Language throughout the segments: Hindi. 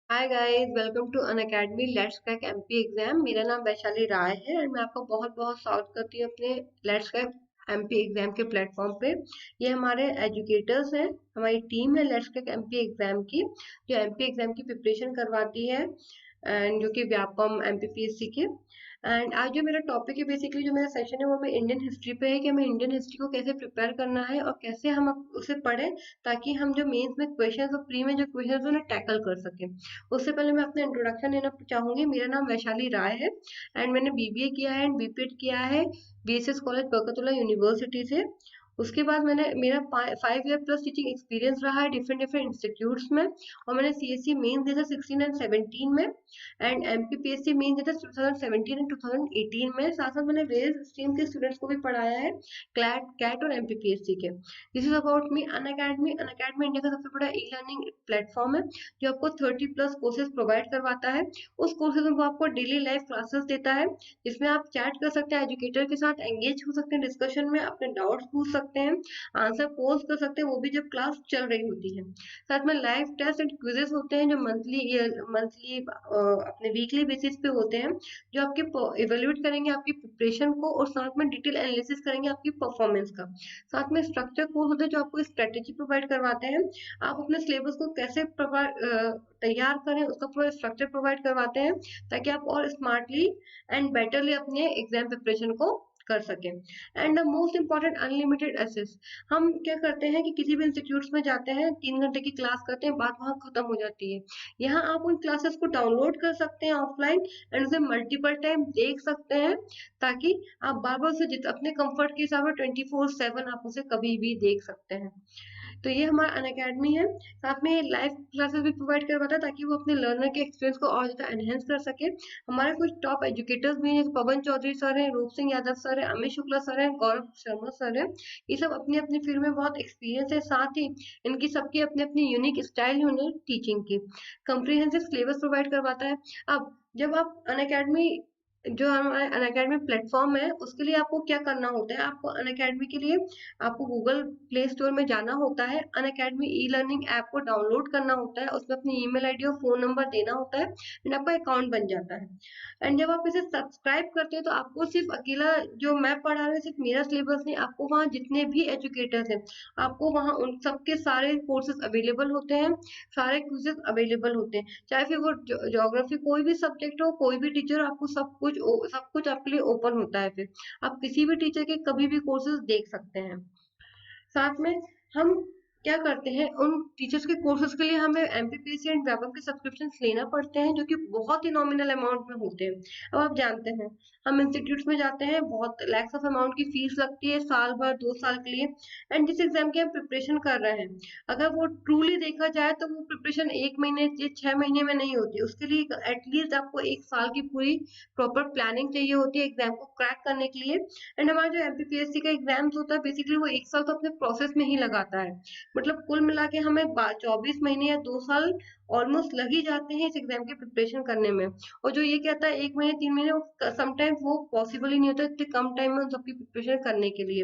Hi guys, welcome to Unacademy let's crack MP exam. मेरा नाम वैशाली राय है और मैं आपका बहुत बहुत स्वागत करती हूँ अपने लेट्स क्रैक एमपी एग्जाम के प्लेटफॉर्म पे। ये हमारे एजुकेटर्स हैं, हमारी टीम है लेट्स क्रैक एमपी एग्जाम की, जो एमपी एग्जाम की प्रिपरेशन करवाती है एंड जो कि व्यापम एमपीपीएससी के। एंड आज जो मेरा टॉपिक है, बेसिकली जो मेरा सेशन है वो हमें इंडियन हिस्ट्री पे है कि हमें इंडियन हिस्ट्री को कैसे प्रिपेयर करना है और कैसे हम उसे पढ़ें ताकि हम जो मेंस में क्वेश्चंस और प्री में जो क्वेश्चंस उन्हें टैकल कर सकें। उससे पहले मैं अपना इंट्रोडक्शन देना चाहूंगी। मेरा नाम वैशाली राय है एंड मैंने बीबीए किया है एंड बीपीएड किया है बीएसएस कॉलेज बरकतुल्लाह यूनिवर्सिटी से। उसके बाद मैंने मेरा 5 ईयर प्लस टीचिंग एक्सपीरियंस रहा है डिफरेंट डिफरेंट इंस्टीट्यूट्स में, और मैंने सीएससी मेंस दिया था 16 एंड 17 में एंड एमपीपीएससी मेंस दिया था 2017 एंड 2018 में। साथ साथ मैंने वेरियस स्ट्रीम के स्टूडेंट्स को भी पढ़ाया है, क्लैट कैट और एमपीपीएससी के। This is about me. Unacademy India का सबसे बड़ा ई लर्निंग प्लेटफॉर्म है जो आपको 30 प्लस कोर्सेज प्रोवाइड करवाता है। उस कोर्सेज में वो आपको डेली लाइव क्लासेस देता है जिसमें आप चैट कर सकते हैं, एजुकेटर के साथ एंगेज हो सकते हैं डिस्कशन में, अपने डाउट्स पूछ सकते हैं, आंसर पोस्ट कर सकते हैं, वो भी जब क्लास चल रही होती है। साथ में लाइव टेस्ट एंड क्विजेस होते हैं जो मंथली अपने वीकली बेसिस पे होते हैं, जो आपके इवेल्युएट करेंगे आपकी प्रिपरेशन को और साथ में डिटेल एनालिसिस करेंगे आपकी परफॉर्मेंस का। साथ में स्ट्रक्चर कोर्स होते हैं जो आपको स्ट्रेटेजी प्रोवाइड करवाते हैं, आप अपने सिलेबस को कैसे तैयार करें उसका पूरा स्ट्रक्चर प्रोवाइड करवाते हैं ताकि आप और स्मार्टली एंड बेटरली अपने एग्जाम प्रिपरेशन को कर सकें। And the most important unlimited access. हम क्या करते हैं कि किसी भी इंस्टीट्यूट्स में जाते हैं, 3 घंटे की क्लास करते हैं, बात वहां खत्म हो जाती है। यहाँ आप उन क्लासेस को डाउनलोड कर सकते हैं ऑफलाइन एंड उसे मल्टीपल टाइम देख सकते हैं ताकि आप बार बार उसे अपने कंफर्ट के हिसाब से 24/7 आप उसे कभी भी देख सकते हैं। तो ये हमारा अनअकैडमी है। साथ में लाइव क्लासेस भी प्रोवाइड करवाता है ताकि वो अपने लर्नर के एक्सपीरियंस को और ज़्यादा एनहेंस कर सके। हमारे कुछ टॉप एजुकेटर्स भी हैं जैसे पवन चौधरी सर हैं, रूप सिंह यादव सर हैं, अमित शुक्ला सर हैं, गौरव शर्मा सर हैं। ये सब अपनी अपनी फील्ड में बहुत एक्सपीरियंस है। साथ ही इनकी सबकी अपनी अपनी यूनिक स्टाइल है उन्हें टीचिंग की। कंप्रिहेंसिव सिलेबस प्रोवाइड करवाता है। अब जब आप अनअकैडमी जो हमारा अनअकैडमी प्लेटफॉर्म है उसके लिए आपको क्या करना होता है, आपको अनअकैडमी के लिए आपको गूगल प्ले स्टोर में जाना होता है, अनअकैडमी ई लर्निंग ऐप को डाउनलोड करना होता है, उसमें अपनी ईमेल आईडी और फोन नंबर देना होता है एंड आपका अकाउंट बन जाता है। एंड जब आप इसे सब्सक्राइब करते हैं तो आपको सिर्फ अकेला जो मैं पढ़ा रहा हूँ सिर्फ मेरा सिलेबस नहीं, आपको वहाँ जितने भी एजुकेटर्स हैं आपको वहाँ उन सबके सारे कोर्सेज अवेलेबल होते हैं, सारे क्विजेस अवेलेबल होते हैं, चाहे फिर वो ज्योग्राफी कोई भी सब्जेक्ट हो, कोई भी टीचर, आपको सब कुछ आपके लिए ओपन होता है। फिर आप किसी भी टीचर के कभी भी कोर्सेज देख सकते हैं। साथ में हम क्या करते हैं, उन टीचर्स के कोर्सेज के लिए हमें एमपीपीएससी एंड व्यापम के सब्सक्रिप्शन लेना पड़ते हैं जो कि बहुत ही नॉमिनल अमाउंट में होते हैं। अब आप जानते हैं हम इंस्टीट्यूट्स में जाते हैं, बहुत लैक्स ऑफ अमाउंट की फीस लगती है साल भर 2 साल के लिए। एंड जिस एग्जाम की हम प्रिपरेशन कर रहे हैं अगर वो ट्रूली देखा जाए तो वो प्रिपरेशन 1 महीने या 6 महीने में नहीं होती, उसके लिए एटलीस्ट आपको 1 साल की पूरी प्रॉपर प्लानिंग चाहिए होती है एग्जाम को क्रैक करने के लिए। एंड हमारा जो एमपीपीएससी का एग्जाम्स होता है बेसिकली वो 1 साल तो अपने प्रोसेस में ही लगाता है। मतलब कुल मिला के हमें 24 महीने या 2 साल ऑलमोस्ट लग ही जाते हैं इस एग्जाम की प्रिपरेशन करने में। और जो ये कहता है 1 महीने 3 महीने, समटाइम्स वो पॉसिबल ही नहीं होता इतने कम टाइम में उन सबकी प्रिपरेशन करने के लिए।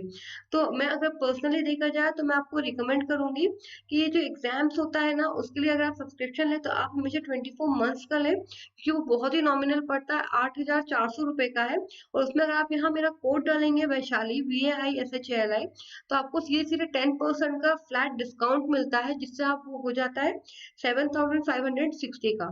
तो मैं अगर पर्सनली देखा जाए तो मैं आपको रिकमेंड करूंगी कि ये जो एग्जाम्स होता है ना उसके लिए अगर आप सब्सक्रिप्शन लें तो आप हमेशा 24 मंथ्स का लें क्योंकि वो बहुत ही नॉमिनल पड़ता है, 8,400 रुपए का है। और उसमें अगर आप यहाँ मेरा कोड डालेंगे वैशाली VAISHALI तो आपको सीधे सीधे 10% का फ्लैट डिस्काउंट मिलता है जिससे आप वो हो जाता है 7,560 का।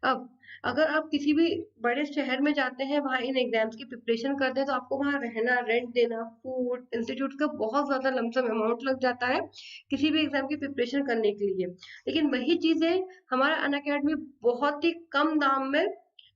अब अगर आप किसी भी बड़े शहर में जाते हैं, वहाँ इन एग्जाम्स की प्रिपरेशन करते हैं तो आपको वहाँ रहना, रेंट देना, फूड, इंस्टीट्यूट का बहुत ज्यादा लमसम अमाउंट लग जाता है किसी भी एग्जाम की प्रिपरेशन करने के लिए। लेकिन वही चीजें हमारा अनअकैडमी बहुत ही कम दाम में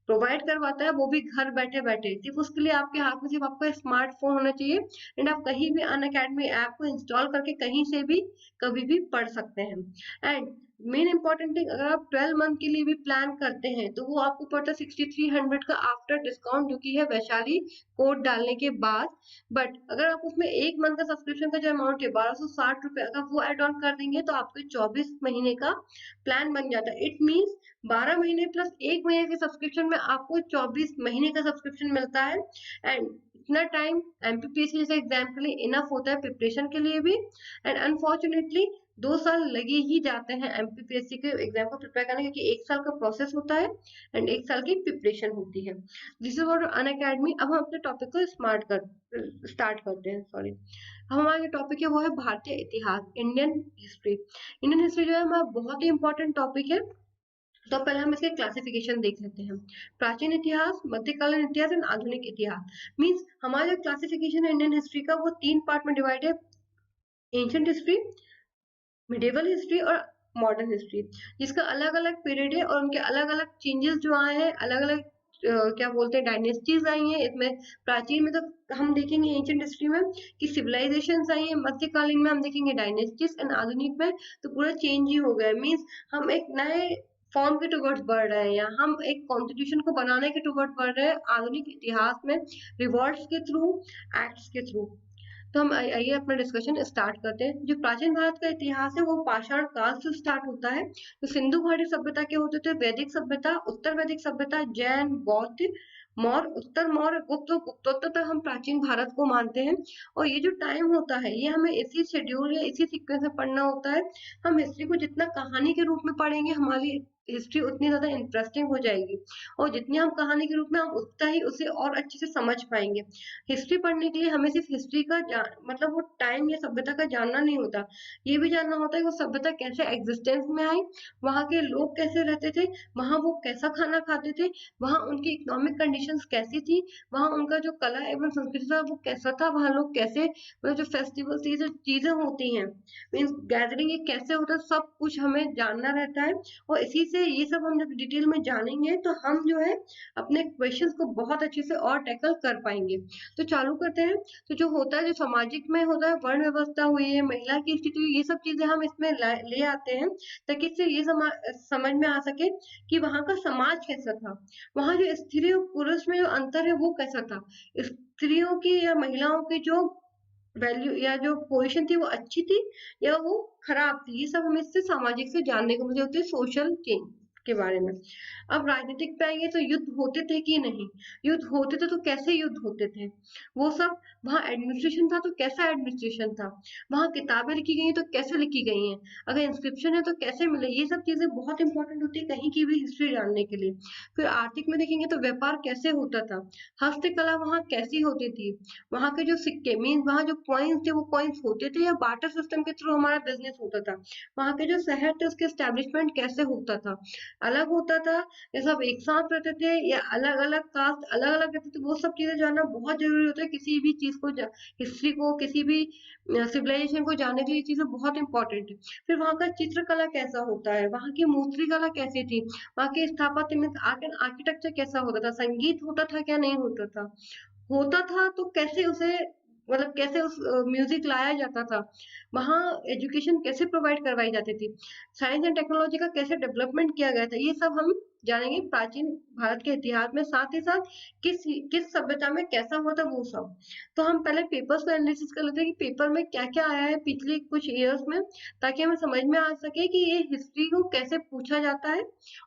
प्रोवाइड करवाता है, वो भी घर बैठे बैठे। सिर्फ उसके लिए आपके हाथ में सिर्फ आपका स्मार्टफोन होना चाहिए एंड आप कहीं भी अनअकैडमी ऐप को इंस्टॉल करके कहीं से भी कभी भी पढ़ सकते हैं। एंड मेन इंपॉर्टेंट थिंग, अगर आप 12 मंथ के लिए भी प्लान करते हैं तो वो आपको पड़ता है 6300 का आफ्टर डिस्काउंट, जो कि है वैशाली कोड डालने के बाद। बट अगर आप उसमें 1 मंथ का सब्सक्रिप्शन का जो अमाउंट है 1260 रुपए, अगर वो एड ऑन कर देंगे तो आपके 24 महीने का प्लान बन जाता है। इट मीन्स 12 महीने प्लस 1 महीने के सब्सक्रिप्शन में आपको 24 महीने का सब्सक्रिप्शन मिलता है। एंड इतना टाइम एमपीपीएससी जैसे एग्जाम के लिए इनफ होता है प्रिपरेशन के लिए भी। एंड अनफॉर्चुनेटली 2 साल लगे ही जाते हैं एमपीपीएससी के एग्जाम को प्रिपेयर करने, क्योंकि 1 साल का प्रोसेस होता है एंड 1 साल की प्रिपरेशन होती है। This is what Unacademy. अब हम अपने टॉपिक को स्टार्ट करते हैं। सॉरी, हमारा जो टॉपिक है वो है भारतीय इतिहास, इंडियन हिस्ट्री। इंडियन हिस्ट्री जो है हमारा बहुत ही इंपॉर्टेंट टॉपिक है। तो पहले हम इसके क्लासिफिकेशन देख लेते हैं। प्राचीन इतिहास, मध्यकालीन इतिहास एंड आधुनिक इतिहास। मीन्स हमारा जो क्लासिफिकेशन है इंडियन हिस्ट्री का वो 3 पार्ट में डिवाइड है। एंशियंट हिस्ट्री, मिडिवल हिस्ट्री और मॉडर्न हिस्ट्री, जिसका अलग अलग पीरियड है और उनके अलग अलग चेंजेस जो आए हैं, अलग अलग क्या बोलते हैं डायनेस्टीज आई हैं इसमें। प्राचीन में तो हम देखेंगे एंशियंट हिस्ट्री में कि सिविलाइजेशंस आई हैं, मध्यकालीन में हम देखेंगे डायनेस्टीज एंड आधुनिक में तो पूरा चेंज ही हो गया। मीन्स हम एक नए फॉर्म के टुवर्ड्स बढ़ रहे हैं, या हम एक कॉन्स्टिट्यूशन को बनाने के टुवर्ड्स बढ़ रहे हैं आधुनिक इतिहास में, रिवॉर्ड्स के थ्रू, एक्ट्स के थ्रू। तो हम आइए अपना डिस्कशन स्टार्ट करते हैं। जो प्राचीन भारत का इतिहास है वो पाषाण काल से स्टार्ट होता है। तो सिंधु घाटी सभ्यता के होते थे, वैदिक सभ्यता, उत्तर वैदिक सभ्यता, जैन, बौद्ध, मौर्य, उत्तर मौर्य, गुप्त और गुप्तोत्तर तक हम प्राचीन भारत को मानते हैं। और ये जो टाइम होता है ये हमें इसी शेड्यूल या इसी सीक्वेंस में पढ़ना होता है। हम हिस्ट्री को जितना कहानी के रूप में पढ़ेंगे हमारी हिस्ट्री उतनी ज्यादा इंटरेस्टिंग हो जाएगी, और जितनी हम कहानी के रूप में हम उतना ही उसे और अच्छे से समझ पाएंगे। हिस्ट्री पढ़ने के लिए हमें सिर्फ हिस्ट्री का मतलब वो टाइम या सभ्यता का जानना नहीं होता, ये भी जानना होता है वो सभ्यता कैसे एग्जिस्टेंस में आई, वहाँ के लोग कैसे रहते थे, वहाँ वो कैसा खाना खाते थे, वहाँ उनकी इकोनॉमिक कंडीशंस कैसी थी, वहाँ उनका जो कला एवं संस्कृति था वो कैसा था, वहाँ लोग कैसे मतलब जो फेस्टिवल्स ये जो चीजें होती हैं मीन्स गैदरिंग ये कैसे होता है, सब कुछ हमें जानना रहता है। और इसी से ये सब हम जब डिटेल में जानेंगे तो हम जो है अपने क्वेश्चंस को बहुत अच्छे से और टैकल कर पाएंगे। तो चालू करते हैं। तो जो होता है जो सामाजिक में होता है, वर्ण व्यवस्था हुई है, महिला की स्थिति हुई, ये सब चीजें हम इसमें ले आते हैं ताकि इससे ये समझ में आ सके कि वहाँ का समाज कैसा था, वहाँ जो स्त्री और पुरुष में जो अंतर है वो कैसा था, स्त्रियों की या महिलाओं की जो वैल्यू या जो पोजीशन थी वो अच्छी थी या वो खराब थी, ये सब हमें इससे सामाजिक से जानने को मिलते होते हैं, सोशल चेंज के बारे में। अब राजनीतिक पे आएंगे तो युद्ध होते थे कि नहीं, युद्ध होते थे तो कैसे युद्ध होते थे वो सब, वहाँ एडमिनिस्ट्रेशन था तो कैसा एडमिनिस्ट्रेशन था, वहाँ किताबें लिखी गई हैं तो कैसे लिखी गई हैं, अगर इंस्क्रिप्शन है तो कैसे मिले, ये सब चीजें बहुत इंपॉर्टेंट होती है कहीं की भी हिस्ट्री जानने के लिए। फिर आर्थिक में देखेंगे तो व्यापार कैसे होता था, हस्तकला वहाँ कैसी होती थी, वहाँ के जो सिक्के मीन वहाँ जो कॉइन्स थे वो कॉइन्स होते थे या बार्टर सिस्टम के थ्रू हमारा बिजनेस होता था, वहाँ के जो शहर थे उसके एस्टेब्लिशमेंट कैसे होता था, अलग होता था या सब एक साथ रहते थे या अलग अलग कास्ट अलग अलग रहते थे, वो सब चीजें जानना बहुत जरूरी होता है किसी भी चीज को, हिस्ट्री को, किसी भी सिविलाइजेशन को जानने के लिए चीजें बहुत इंपॉर्टेंट है। फिर वहाँ का चित्रकला कैसा होता है, वहाँ की मूर्ति कला कैसी थी, वहाँ के स्थापत्य में आर्ट एंड आर्किटेक्चर कैसा होता था, संगीत होता था क्या नहीं होता था, होता था तो कैसे उसे मतलब कैसे उस म्यूजिक लाया जाता था, वहाँ एजुकेशन कैसे प्रोवाइड करवाई जाती थी, साइंस एंड टेक्नोलॉजी का कैसे डेवलपमेंट किया गया था, ये सब हम जानेंगे प्राचीन भारत के इतिहास में। साथ ही साथ किस किस सभ्यता में कैसा हुआ था वो सब। तो हम पहले पेपर्स को एनालिसिस कर लेते हैं कि पेपर में क्या क्या आया है पिछले कुछ ईयर्स में, ताकि हमें समझ में आ सके कि ये हिस्ट्री को कैसे पूछा जाता है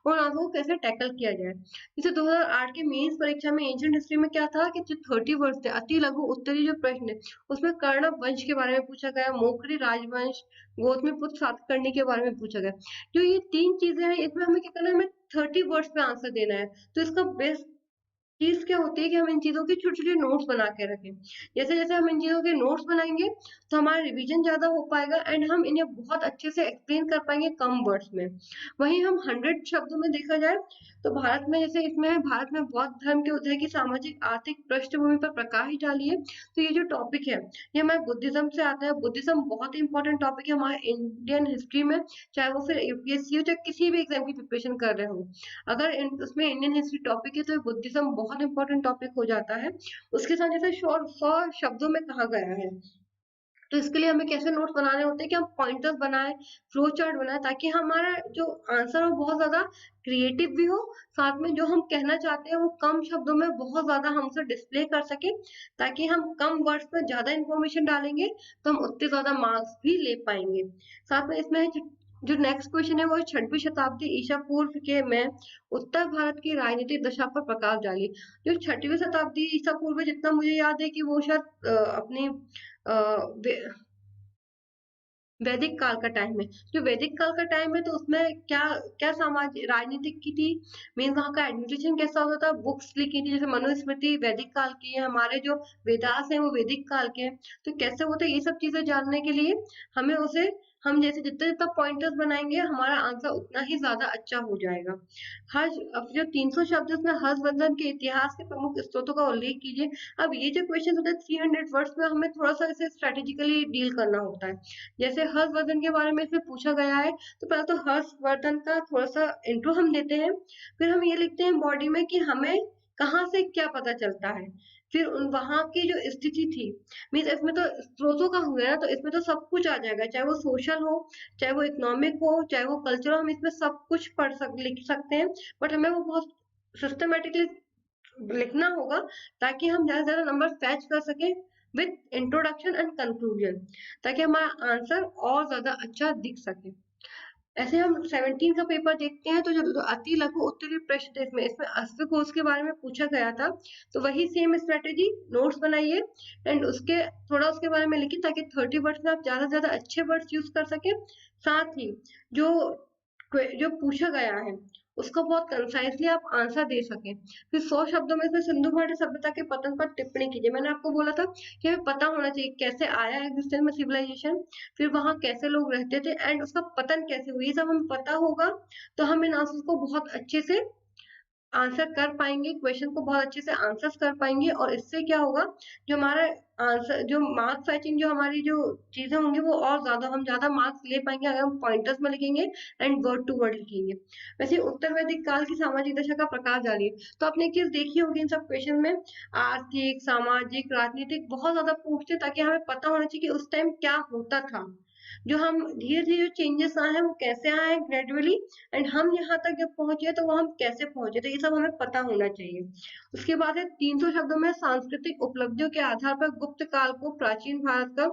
और आगे को कैसे टैकल किया जाए। जैसे 2008 के मेंस परीक्षा में एंशियंट हिस्ट्री में क्या था कि जो 30 वर्ड्स थे अति लघु उत्तरीय जो प्रश्न है उसमें कर्ण वंश के बारे में पूछा गया, मोखरी राजवंश, गौतमीपुत्र सातकर्णी के बारे में पूछा गया। जो ये 3 चीजें हैं इसमें हमें क्या करना है, हमें 30 वर्ड्स में आंसर देना है। तो इसका बेस्ट चीज क्या होती है कि हम इन चीजों की छोटी छोटी नोट्स बना के रखें। जैसे जैसे हम इन चीजों के नोट्स बनाएंगे तो हमारा रिवीजन ज्यादा हो पाएगा एंड हम इन्हें बहुत अच्छे से एक्सप्लेन कर पाएंगे कम वर्ड्स में। वहीं हम 100 शब्दों में देखा जाए तो भारत में जैसे इसमें है, भारत में बौद्ध धर्म के उदय की सामाजिक आर्थिक पृष्ठभूमि पर प्रकाश डालिए। तो ये जो टॉपिक है ये हमारे बुद्धिज्म से आता है। बुद्धिज्म बहुत ही इंपॉर्टेंट टॉपिक है हमारे इंडियन हिस्ट्री में, चाहे वो फिर यूपीएससी हो चाहे किसी भी एग्जाम की प्रिपरेशन कर रहे हो, अगर उसमें इंडियन हिस्ट्री टॉपिक है तो बुद्धिज्म बहुत इंपॉर्टेंट टॉपिक हो जाता है। उसके साथ जैसे 100 शब्दों में कहा गया है, तो इसके लिए हमें कैसे नोट्स बनाने होते हैं कि हम पॉइंटर्स बनाएं, फ्लो चार्ट बनाएं, ताकि हमारा जो आंसर हो बहुत ज्यादा क्रिएटिव भी हो, साथ में जो हम कहना चाहते हैं वो कम शब्दों में बहुत ज्यादा हमसे डिस्प्ले कर सके, ताकि हम कम वर्ड्स में ज्यादा इंफॉर्मेशन डालेंगे तो हम उतने ज्यादा मार्क्स भी ले पाएंगे। साथ में इसमें जो नेक्स्ट क्वेश्चन है वो 6वीं शताब्दी ईसा पूर्व के में उत्तर भारत की राजनीतिक दशा पर प्रकाश डाली। जो 6वीं शताब्दी ईसा पूर्व में, जितना मुझे याद है कि वो शायद अपनी वैदिक काल का टाइम है। जो वैदिक काल का टाइम है तो उसमें क्या क्या समाज राजनीतिक की थी, मीन वहाँ का एडमिनिस्ट्रेशन कैसा होता था, बुक्स लिखी थी जैसे मनुस्मृति वैदिक काल की है, हमारे जो वेदास हैं वो वैदिक काल के हैं। तो कैसे होता है ये सब चीजें जानने के लिए हमें उसे हम जैसे जितना जितना पॉइंटर्स बनाएंगे हमारा आंसर उतना ही ज्यादा अच्छा हो जाएगा। हर्ष अब जो 300 शब्द है उसमें हर्षवर्धन के इतिहास के प्रमुख स्रोतों का उल्लेख कीजिए। अब ये जो क्वेश्चन होता है 300 वर्ड्स में हमें थोड़ा सा इसे स्ट्रेटेजिकली डील करना होता है। जैसे हर्षवर्धन के बारे में इसमें पूछा गया है तो पहले तो हर्षवर्धन का थोड़ा सा इंट्रो हम देते हैं, फिर हम ये लिखते हैं बॉडी में कि हमें कहाँ से क्या पता चलता है, फिर उन वहां की जो स्थिति थी, मीन्स इसमें तो स्रोतों का हुआ ना, तो इसमें तो सब कुछ आ जाएगा, चाहे वो सोशल हो, चाहे वो इकोनॉमिक हो, चाहे वो कल्चरल, हम इसमें सब कुछ लिख सकते हैं। बट हमें वो बहुत सिस्टमेटिकली लिखना होगा ताकि हम ज्यादा से ज्यादा नंबर फैच कर सके विद इंट्रोडक्शन एंड कंक्लूजन, ताकि हमारा आंसर और ज्यादा अच्छा दिख सके। ऐसे हम 17 का पेपर देखते हैं तो जो अति लघु उत्तरीय प्रश्न थे इसमें इसमें अश्वघोष के बारे में पूछा गया था। तो वही सेम स्ट्रेटेजी नोट्स बनाइए एंड उसके थोड़ा उसके बारे में लिखिए ताकि 30 वर्ड्स में आप ज्यादा से ज्यादा अच्छे वर्ड्स यूज कर सके। साथ ही जो जो पूछा गया है उसको बहुत कंसाइजली आप आंसर दे सकें। फिर 100 शब्दों में इसमें सिंधु घाटी सभ्यता के पतन पर टिप्पणी कीजिए। मैंने आपको बोला था कि हमें पता होना चाहिए कैसे आया एग्जिस्टेंस में सिविलाइजेशन, फिर वहां कैसे लोग रहते थे एंड उसका पतन कैसे हुआ, ये सब हमें पता होगा तो हम इन आंसर को बहुत अच्छे से आंसर कर पाएंगे, क्वेश्चन को बहुत अच्छे से आंसर कर पाएंगे। और इससे क्या होगा, जो हमारा आंसर जो मार्क्स फैचिंग जो हमारी जो चीजें होंगी वो और ज्यादा हम ज्यादा मार्क्स ले पाएंगे अगर हम पॉइंटर्स में लिखेंगे एंड वर्ड टू वर्ड लिखेंगे। वैसे उत्तर वैदिक काल की सामाजिक दशा का प्रकाश डालिए, तो आपने एक चीज देखी होगी इन सब क्वेश्चन में, आर्थिक सामाजिक राजनीतिक बहुत ज्यादा पूछते ताकि हमें पता होना चाहिए कि उस टाइम क्या होता था, जो हम धीरे धीरे जो चेंजेस आए हैं वो कैसे आए हैं ग्रेजुअली, एंड हम यहाँ तक जब पहुंचे तो वो हम कैसे पहुंचे, तो ये सब हमें पता होना चाहिए। उसके बाद है 300 शब्दों में सांस्कृतिक उपलब्धियों के आधार पर गुप्त काल को प्राचीन भारत का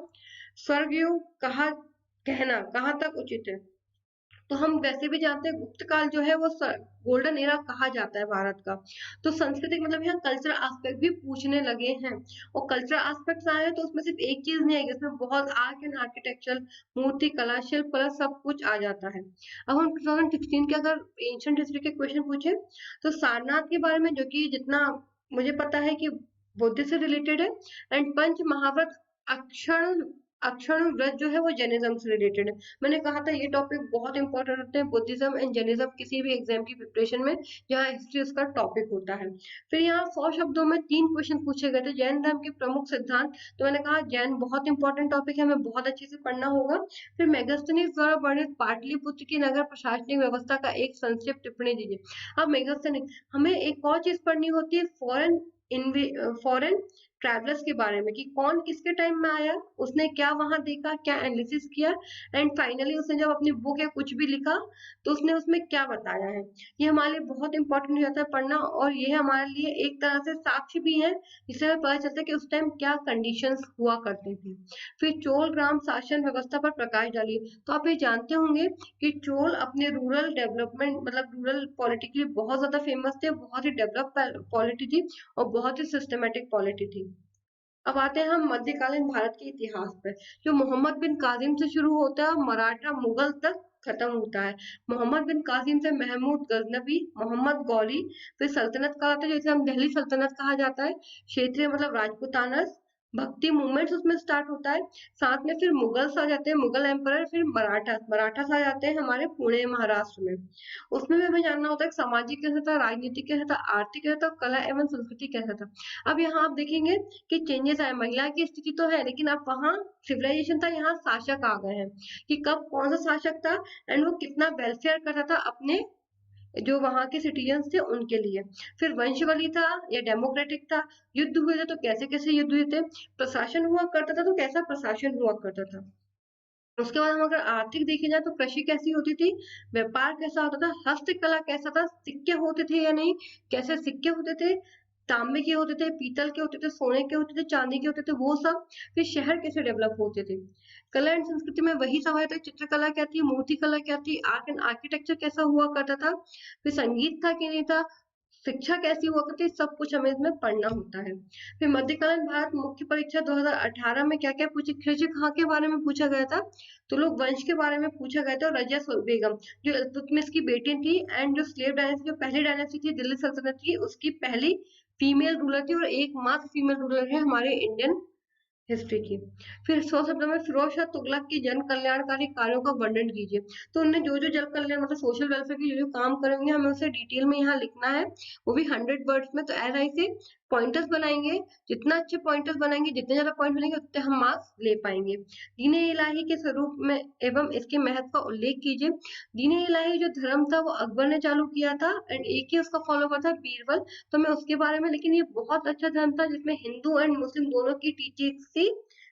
स्वर्गयुग कहा कहना कहाँ तक उचित है। तो हम वैसे भी जानते हैं गुप्त काल जो है वो गोल्डन एरा कहा जाता है भारत का। तो संस्कृति मतलब यहाँ कल्चरल एस्पेक्ट भी पूछने लगे हैं, और कल्चरल एस्पेक्ट्स आए हैं तो उसमें सिर्फ एक चीज नहीं आएगी, उसमें बहुत आर्ट एंड आर्किटेक्चर, मूर्ति कला शिल्प कला सब कुछ आ जाता है। अब हम 2016 के अगर एंशिएंट हिस्ट्री के क्वेश्चन पूछे तो सारनाथ के बारे में, जो कि जितना मुझे पता है कि बुद्ध से रिलेटेड है, एंड पंच महाव्रत अक्षण अक्षण व्रत जो है वो जैनिज्म से रिलेटेड है। मैंने कहा था ये टॉपिक बहुत इंपॉर्टेंट होते हैं बुद्धिज्म एंड जैनिज्म किसी भी एग्जाम की प्रिपरेशन में, जहाँ हिस्ट्री उसका टॉपिक होता है। फिर यहाँ 100 शब्दों में 3 क्वेश्चन पूछे गए थे, जैन धर्म के प्रमुख सिद्धांत, तो मैंने कहा जैन बहुत इंपॉर्टेंट टॉपिक है, हमें बहुत अच्छे से पढ़ना होगा। फिर मेगास्थनीज द्वारा वर्णित पाटलिपुत्र की नगर प्रशासनिक व्यवस्था का एक संक्षिप्त टिप्पणी दीजिए। अब मेगास्थनीज हमें एक और चीज पढ़नी होती है, फॉरेन ट्रैवलर्स के बारे में, कि कौन किसके टाइम में आया, उसने क्या वहां देखा, क्या एनालिसिस किया, एंड फाइनली उसने जब अपनी बुक या कुछ भी लिखा तो उसने उसमें क्या बताया है। ये हमारे लिए बहुत इंपॉर्टेंट हो जाता है पढ़ना, और ये हमारे लिए एक तरह से साक्ष्य भी है जिससे हमें पता चलता है कि उस टाइम क्या कंडीशंस हुआ करती थी। फिर चोल ग्राम शासन व्यवस्था पर प्रकाश डालिए, तो आप ये जानते होंगे कि चोल अपने रूरल डेवलपमेंट मतलब रूरल पॉलिटी के लिए बहुत ज्यादा फेमस थे, बहुत ही डेवलप पॉलिटी थी और बहुत ही सिस्टमेटिक पॉलिटी थी। अब आते हैं हम मध्यकालीन भारत के इतिहास पर, जो मोहम्मद बिन कासिम से शुरू होता है और मराठा मुगल तक खत्म होता है। मोहम्मद बिन कासिम से महमूद गजनबी, मोहम्मद गौरी, फिर सल्तनत का आता है जैसे हम दिल्ली सल्तनत कहा जाता है, क्षेत्रीय मतलब राजपूताना, भक्ति मूवमेंट्स उसमें स्टार्ट होता है। साथ में फिर मुगल्स आ जाते हैं, मुगल एम्परर, फिर मराठास आ जाते हैं हमारे पुणे महाराष्ट्र में। उसमें भी हमें जानना होता है कि सामाजिक कैसा था, राजनीतिक कैसा था, आर्थिक कैसा था, कला एवं संस्कृति कैसा था। अब यहाँ आप देखेंगे कि चेंजेस आए, महिला की स्थिति तो है लेकिन अब वहाँ सिविलाइजेशन था, यहाँ शासक आ गए हैं कि कब कौन सा शासक था एंड वो कितना वेलफेयर करता था अपने जो वहां के सिटीजन्स थे उनके लिए। फिर वंशवली था या डेमोक्रेटिक था, युद्ध हुए थे तो कैसे कैसे युद्ध हुए थे, प्रशासन हुआ करता था तो कैसा प्रशासन हुआ करता था। उसके बाद हम अगर आर्थिक देखे जाए तो कृषि कैसी होती थी, व्यापार कैसा होता था, हस्तकला कैसा था, सिक्के होते थे या नहीं, कैसे सिक्के होते थे, तांबे के होते थे, पीतल के होते थे, सोने के होते थे, चांदी के होते थे, वो सब। फिर शहर कैसे डेवलप होते थे, कला एंड संस्कृति में वही सब आया था, चित्रकला क्या थी, मूर्ति कला क्या थी, आर्ट एंड आर्किटेक्चर कैसा हुआ करता था, फिर संगीत था कि नहीं था, शिक्षा कैसी हुआ करती है, सब कुछ हमें इसमें पढ़ना होता है। फिर मध्यकालीन भारत मुख्य परीक्षा 2018 में क्या क्या पूछे, खिलजी खां के बारे में पूछा गया था, तुगलक वंश के बारे में पूछा गया था, और रजिया बेगम जो इल्तुतमिश की बेटी थी, एंड जो स्लेव डायनेस्टी, जो पहली डायनेस्टी थी दिल्ली सल्तनत की, उसकी पहली फीमेल रूलर थी और एकमात्र फीमेल रूलर है हमारे इंडियन हिस्ट्री की। फिर 100 शब्दों में फिरोज शाह तुगलक की जन कल्याणकारी कार्यों का वर्णन कीजिए। तो उन्होंने जो जो जन कल्याण मतलब सोशल वेलफेयर की जो जो काम करेंगे हमें उसे डिटेल में यहाँ लिखना है, वो भी 100 वर्ड्स में। तो ऐसा ऐसे पॉइंटर्स बनाएंगे, जितना अच्छे पॉइंटर्स बनाएंगे, जितने ज्यादा पॉइंट बनेंगे उतने हम मार्क्स ले पाएंगे। दीन इलाही के स्वरूप में एवं इसके महत्व का उल्लेख कीजिए। दीन इलाही जो धर्म था वो अकबर ने चालू किया था, एंड एक ही उसका फॉलो करता था, बीरबल। तो मैं उसके बारे में, लेकिन ये बहुत अच्छा धर्म था जिसमें हिंदू एंड मुस्लिम दोनों की टीचिंग्स थी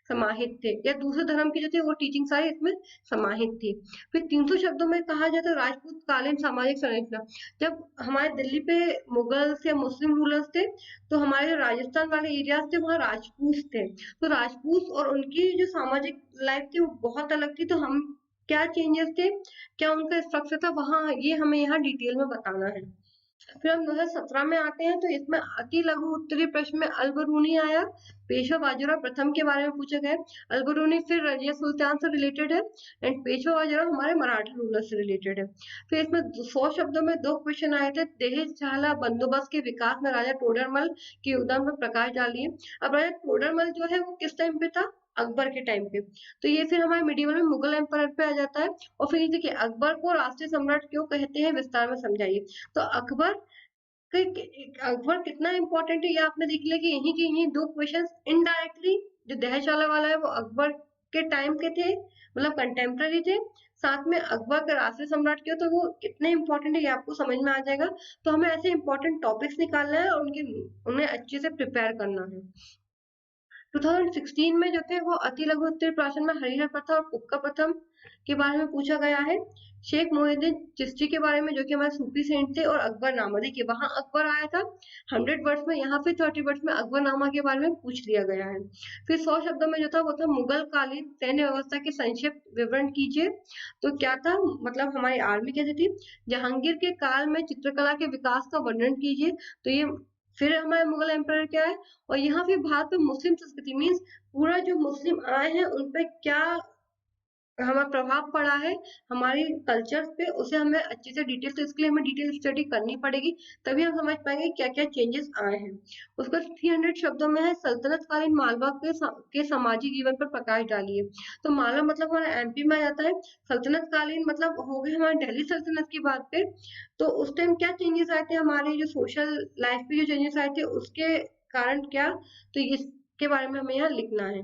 समाहित थे, या दूसरे धर्म की जो थे वो टीचिंग सारी इसमें समाहित थी। फिर 300 शब्दों में कहा जाए तो राजपूत कालीन सामाजिक संरचना। जब हमारे दिल्ली पे मुगल्स या मुस्लिम रूलर्स थे, तो हमारे जो राजस्थान वाले एरियाज थे वहाँ राजपूत थे। तो राजपूत और उनकी जो सामाजिक लाइफ थी वो बहुत अलग थी। तो हम क्या चेंजेस थे, क्या उनका स्ट्रक्चर था वहाँ, ये हमें यहाँ डिटेल में बताना है। फिर हम 2017 में आते हैं, तो इसमें अति लघु उत्तरीय प्रश्न में अलबरूनी आया, पेशवा बाजीराव प्रथम के बारे में पूछा गया। अलबरूनी फिर रजिया सुल्तान से रिलेटेड है, एंड पेशवा बाजीराव हमारे मराठा रूलर से रिलेटेड है। फिर इसमें 100 शब्दों में 2 क्वेश्चन आए थे, दहेज चाहला बंदोबस्त के विकास में राजा टोडरमल के योगदान पर प्रकाश डालिए। अब राजा टोडरमल जो है वो किस टाइम पे था, अकबर के टाइम पे। तो ये फिर हमारे मिडिवल में मुगल एम्पायर पे आ जाता है। और फिर देखिए अकबर को राष्ट्रीय सम्राट क्यों कहते हैं, विस्तार में समझाइए। तो अकबर कितना इंपॉर्टेंट है ये आपने देख लिया कि यहीं के यहीं 2 क्वेश्चन इनडायरेक्टली, जो दहशत वाला है वो अकबर के टाइम के थे, मतलब कंटेम्प्रेरी थे। साथ में अकबर का राष्ट्रीय सम्राट क्यों, तो वो कितने इंपॉर्टेंट है ये आपको समझ में आ जाएगा। तो हमें ऐसे इंपॉर्टेंट टॉपिक्स निकालना है और उन्हें अच्छे से प्रिपेयर करना है। 2016 में जो थे वो अति लघु उत्तरीय प्राचीन में हरिहर प्रथम और पुक्का प्रथम के बारे में पूछा गया है। शेख मोहिउद्दीन चिश्ती के बारे में, जो कि हमारे सूफी सेंट थे, और अकबरनामा, देखिए वहां अकबर आया था 100 वर्ड्स में, यहाँ फिर 30 वर्ड्स में अकबरनामा के बारे में पूछ लिया गया है। फिर 100 शब्दों में जो था वो था मुगल कालीन सैन्य व्यवस्था के संक्षिप्त विवरण कीजिए। तो क्या था, मतलब हमारी आर्मी कैसी थी। जहांगीर के काल में चित्रकला के विकास का वर्णन कीजिए। तो ये फिर हमारे मुगल एम्पायर क्या है। और यहाँ पे भारत में मुस्लिम संस्कृति मीन्स पूरा जो मुस्लिम आए हैं उन पे क्या हमारा प्रभाव पड़ा है हमारे कल्चर पे, उसे हमें अच्छे से डिटेल, तो इसके लिए हमें डिटेल स्टडी करनी पड़ेगी, तभी हम समझ पाएंगे क्या क्या चेंजेस आए हैं। उसका 300 शब्दों में है सल्तनत कालीन मालवा के सामाजिक जीवन पर प्रकाश डालिए। तो मालवा मतलब हमारा एमपी में आ जाता है। सल्तनत कालीन मतलब हो गए हमारे दिल्ली सल्तनत की बात पे। तो उस टाइम क्या चेंजेस आए थे, हमारे जो सोशल लाइफ पे जो चेंजेस आए थे उसके कारण क्या, तो इसके बारे में हमें यहाँ लिखना है।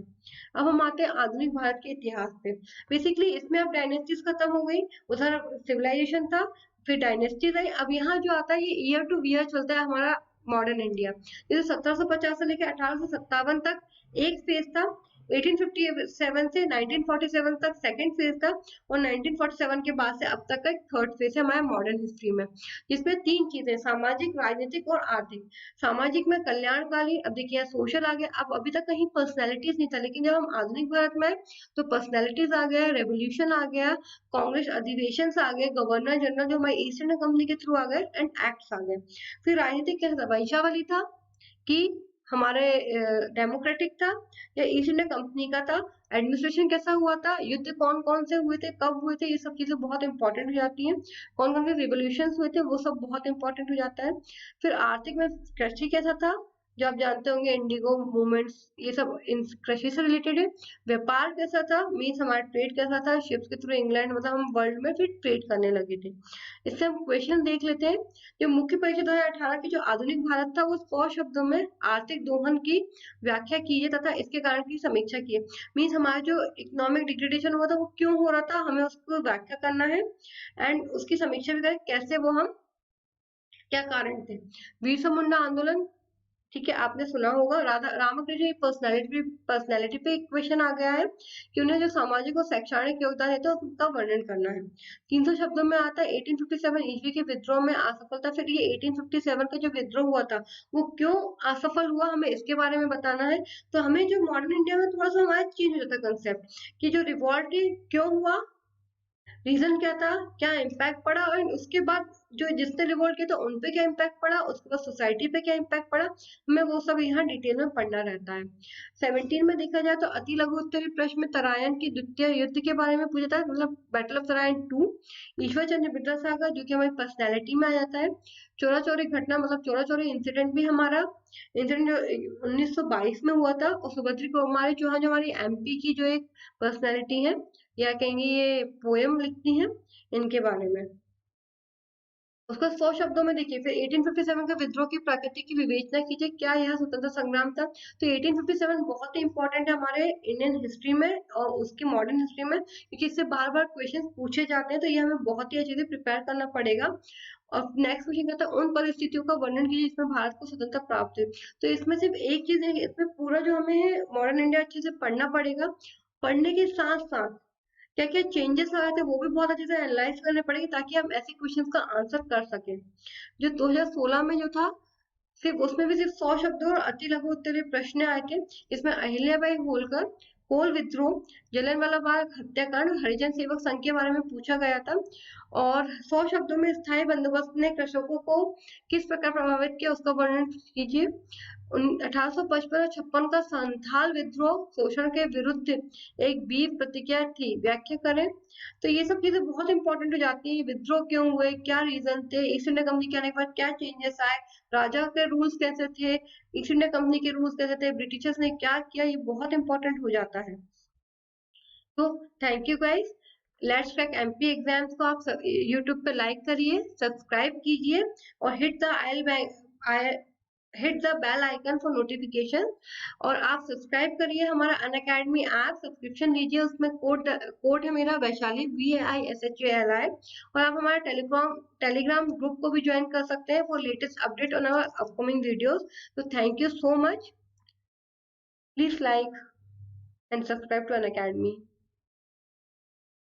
अब हम आते हैं आधुनिक भारत के इतिहास पे। बेसिकली इसमें अब डायनेस्टीज खत्म हो गई, उधर सिविलाइजेशन था, फिर डायनेस्टीज आई। अब यहाँ जो आता है ये ईयर टू ईयर चलता है हमारा मॉडर्न इंडिया। जैसे 1750 से लेकर 1857 तक एक फेज था, 1857 से 1947 तक सेकंड फेज था, और 1947 के बाद से अब तक का एक थर्ड फेज है हमारे मॉडर्न हिस्ट्री में, जिसमें 3 चीजें, सामाजिक, राजनीतिक और आर्थिक। सामाजिक में कल्याणकारी, अब देखिए सोशल आ गया। अब अभी तक कहीं पर्सनैलिटीज नहीं था, लेकिन जब हम आधुनिक भारत में आए तो पर्सनैलिटीज आ गया, रेवोल्यूशन आ गया, कांग्रेस अधिवेशन आ गए, गवर्नर जनरल जो हमारे ईस्ट इंडिया कंपनी के थ्रू आ गए, एंड एक्ट्स आ गए। फिर राजनीतिक क्या था, वंशावली था कि हमारे डेमोक्रेटिक था या ईस्ट इंडिया कंपनी का था। एडमिनिस्ट्रेशन कैसा हुआ था, युद्ध कौन कौन से हुए थे, कब हुए थे, ये सब चीजें बहुत इंपॉर्टेंट हो जाती हैं। कौन कौन से रिवोल्यूशन हुए थे वो सब बहुत इंपॉर्टेंट हो जाता है। फिर आर्थिक में कृषि कैसा था, जो आप जानते होंगे इंडिगो मूवमेंट्स, ये सब कृषि से रिलेटेड है। व्यापार कैसा था, मीन्स हमारा ट्रेड कैसा था, शिप्स के थ्रू इंग्लैंड, मतलब हम वर्ल्ड में फिर ट्रेड करने लगे थे। इससे हम क्वेश्चन देख लेते हैं। जो मुख्य परीक्षा 2018 की जो आधुनिक भारत था वो 100 शब्दों में आर्थिक दोहन की व्याख्या कीजिए तथा इसके कारण की समीक्षा कीजिए। मीन्स हमारा जो इकोनॉमिक डिग्रेडेशन हुआ था वो क्यों हो रहा था, हमें उसको व्याख्या करना है, एंड उसकी समीक्षा भी करें कैसे वो हम, क्या कारण थे। बिरसा मुंडा आंदोलन, ठीक है आपने सुना होगा। राधा रामकृष्ण की पर्सनैलिटी पे एक क्वेश्चन आ गया है कि उन्हें जो सामाजिक और शैक्षणिक योगदान है तो उसका वर्णन करना है। 300 शब्दों में आता है 1857 ईस्वी के विद्रोह में असफलता। फिर ये 1857 का जो विद्रोह हुआ था वो क्यों असफल हुआ, हमें इसके बारे में बताना है। तो हमें जो मॉडर्न इंडिया में थोड़ा सा हमारा चेंज हो जाता है कंसेप्ट कि जो रिवॉल्ट क्यों हुआ, रीजन क्या था, क्या इम्पैक्ट पड़ा, और उसके बाद जो जिसने रिवोल्ट किया था उन पे क्या इम्पैक्ट पड़ा, उसके बाद सोसाइटी पे क्या इम्पैक्ट पड़ा, हमें वो सब यहाँ डिटेल में पढ़ना रहता है। 17 में देखा जाए तो अति लघु उत्तरीय प्रश्न में तरायन की द्वितीय युद्ध के बारे में पूछा था, मतलब बैटल ऑफ तरायन 2। ईश्वर चंद्र विद्यासागर जो कि हमारी पर्सनैलिटी में आ जाता है। चोरा चोरी घटना मतलब चोरा चोरी इंसिडेंट भी हमारा इंसिडेंट जो 1922 में हुआ था, और सुभद्री कुमारी चौहान जो हमारी एमपी की जो एक पर्सनैलिटी है, या कहेंगे ये पोएम लिखती हैं इनके बारे में। उसको 100 शब्दों में देखिए। फिर 1857 का विद्रोह की प्रकृति की विवेचना कीजिए, क्या यह स्वतंत्रता संग्राम था। तो 1857 बहुत ही इंपॉर्टेंट है हमारे इंडियन हिस्ट्री में और उसकी मॉडर्न हिस्ट्री में, क्योंकि इससे बार बार क्वेश्चन पूछे जाते हैं, तो ये हमें बहुत ही अच्छे से प्रिपेयर करना पड़ेगा। और नेक्स्ट क्वेश्चन कहता है उन परिस्थितियों का वर्णन कीजिए जिसमें भारत को स्वतंत्रता प्राप्त हुई। तो इसमें सिर्फ एक चीज है कि इसमें पूरा जो हमें मॉडर्न इंडिया अच्छे से पढ़ना पड़ेगा। पढ़ने के साथ साथ क्या क्या चेंजेस आए थे वो भी बहुत अच्छे से एनालाइज करने पड़ेंगे, ताकि हम ऐसे क्वेश्चंस का आंसर कर सकें। जो 2016 में जो था, सिर्फ उसमें भी सिर्फ 100 शब्दों और अति लघु उत्तरीय प्रश्न आए थे। इसमें अहिल्याबाई होलकर, कोल विद्रोह, जलियांवाला बाग हत्याकांड, हरिजन सेवक संघ के बारे में पूछा गया था। और 100 शब्दों में स्थायी बंदोबस्त ने कृषकों को किस प्रकार प्रभावित किया उसका वर्णन कीजिए। 1855 और 56 का संथाल विद्रोह शोषण के विरुद्ध एक वीर प्रतिज्ञा थी, व्याख्या करें। तो ये सब चीजें बहुत इंपॉर्टेंट हो जाती है। विद्रोह क्यों हुए, क्या रीजन थे, ईस्ट इंडिया कंपनी के आने के बाद क्या चेंजेस आए, राजा के रूल्स कैसे थे, ईस्ट इंडिया कंपनी के रूल्स कैसे थे, ब्रिटिशर्स ने क्या किया, ये बहुत इंपॉर्टेंट हो जाता है। तो thank you guys. Let's crack MP exams को आप यूट्यूब पे लाइक करिए, सब्सक्राइब कीजिए, और hit the bell icon for notification. और आप सब्सक्राइब करिए हमारा अनअकैडमी ऐप, सब्सक्रिप्शन लीजिए, उसमें कोड है मेरा वैशाली VAISHALI। और आप हमारे टेलीग्राम ग्रुप को भी ज्वाइन कर सकते हैं for latest update on our upcoming videos. तो thank you so much. Please like and subscribe to Unacademy.